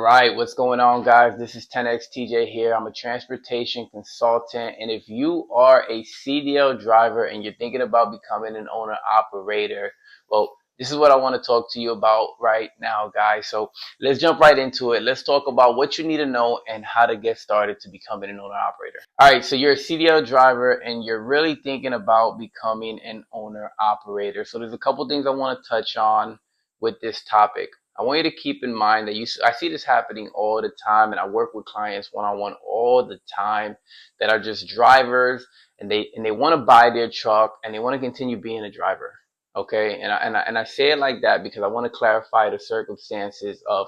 right, what's going on, guys? This is 10X TJ here. I'm a transportation consultant, and if you are a CDL driver and you're thinking about becoming an owner operator, well, this is what I want to talk to you about right now, guys. So let's jump right into it. Let's talk about what you need to know and how to get started to becoming an owner operator. All right, so you're a CDL driver and you're really thinking about becoming an owner operator. So there's a couple things I want to touch on with this topic. I want you to keep in mind that I see this happening all the time, and I work with clients one-on-one all the time that are just drivers, and they want to buy their truck and they want to continue being a driver. Okay, and I say it like that because I want to clarify the circumstances of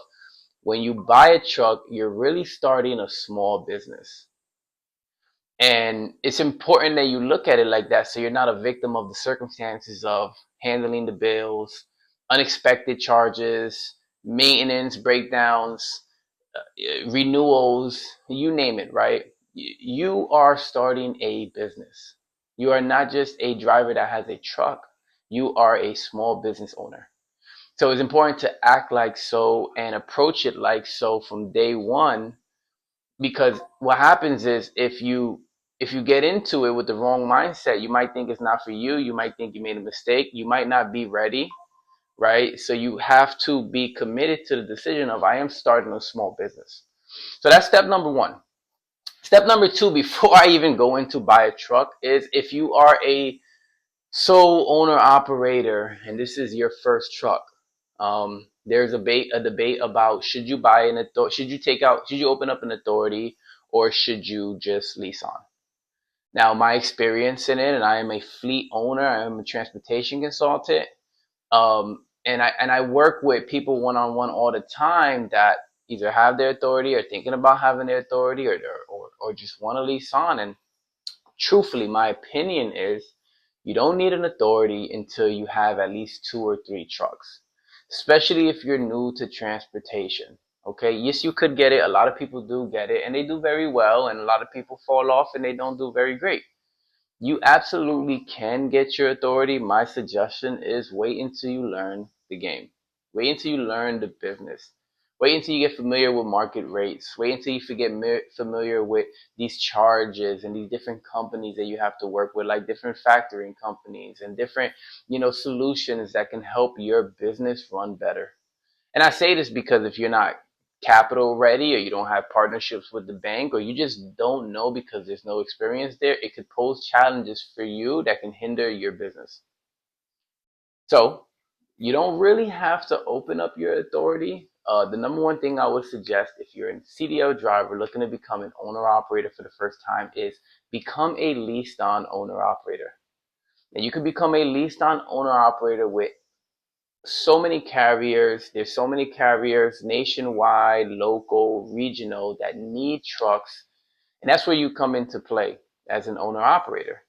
when you buy a truck, you're really starting a small business. And it's important that you look at it like that so you're not a victim of the circumstances of handling the bills, unexpected charges, maintenance breakdowns, renewals, you name it, right? You are starting a business. You are not just a driver that has a truck, you are a small business owner. So it's important to act like so and approach it like so from day one, because what happens is if you get into it with the wrong mindset, you might think it's not for you. You might think you made a mistake. You might not be ready, right? So you have to be committed to the decision of I am starting a small business. So that's step number one. Step number two, before I even go into buy a truck, is if you are a sole owner operator and this is your first truck, there's a debate about should you buy an authority, should you open up an authority, or should you just lease on? Now, my experience in it, and I am a fleet owner, I am a transportation consultant, and I work with people one-on-one all the time that either have their authority or thinking about having their authority, or just want to lease on. And truthfully, my opinion is you don't need an authority until you have at least 2 or 3 trucks, especially if you're new to transportation. Okay, yes, you could get it. A lot of people do get it and they do very well, and a lot of people fall off and they don't do very great. You absolutely can get your authority. My suggestion is wait until you learn the game. Wait until you learn the business. Wait until you get familiar with market rates. Wait until you get familiar with these charges and these different companies that you have to work with, like different factoring companies and different, solutions that can help your business run better. And I say this because if you're not capital ready, or you don't have partnerships with the bank, or you just don't know because there's no experience there, it could pose challenges for you that can hinder your business. So you don't really have to open up your authority. The number one thing I would suggest if you're a CDL driver looking to become an owner operator for the first time is become a leased on owner operator. And you can become a leased on owner operator with so many carriers. There's so many carriers nationwide, local, regional that need trucks. And that's where you come into play as an owner operator.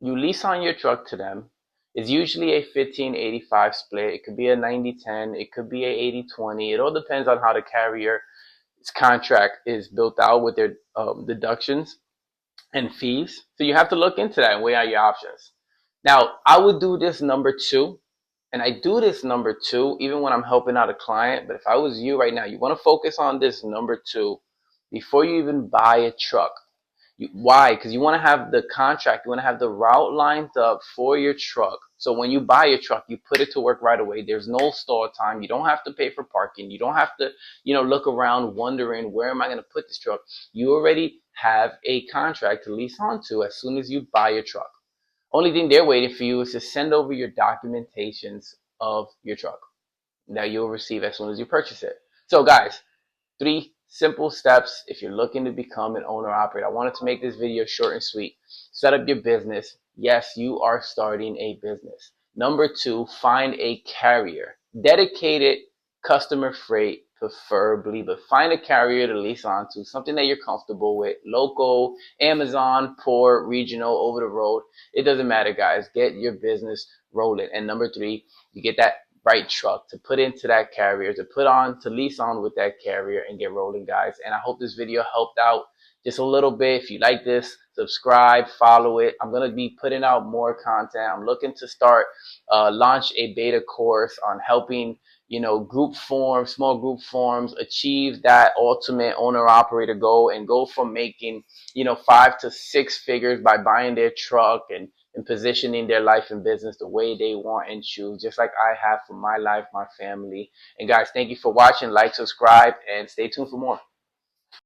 You lease on your truck to them. It's usually a 15-85 split. It could be a 90-10. It could be a 80-20. It all depends on how the carrier's contract is built out with their deductions and fees. So you have to look into that and weigh out your options. Now, I would do this number two, and I do this number two even when I'm helping out a client. But if I was you right now, you want to focus on this number two before you even buy a truck. Why? Because you want to have the contract, you want to have the route lined up for your truck. So when you buy your truck, you put it to work right away. There's no stall time. You don't have to pay for parking. You don't have to, look around wondering where am I going to put this truck. You already have a contract to lease onto as soon as you buy your truck. Only thing they're waiting for you is to send over your documentations of your truck that you'll receive as soon as you purchase it. So guys, 3 simple steps if you're looking to become an owner operator. I wanted to make this video short and sweet. Set up your business. Yes, you are starting a business. Number 2, find a carrier. Dedicated customer freight preferably, but find a carrier to lease onto, something that you're comfortable with. Local, Amazon, port, regional, over the road. It doesn't matter, guys. Get your business rolling. And number 3, you get that right truck to put into that carrier, to lease on with that carrier and get rolling, guys. And I hope this video helped out just a little bit. If you like this, subscribe, follow it. I'm going to be putting out more content. I'm looking to launch a beta course on helping group forms, small group forms, achieve that ultimate owner operator goal and go from making, 5 to 6 figures by buying their truck and positioning their life and business the way they want and choose, just like I have for my life, my family. And guys, thank you for watching. Like, subscribe, and stay tuned for more.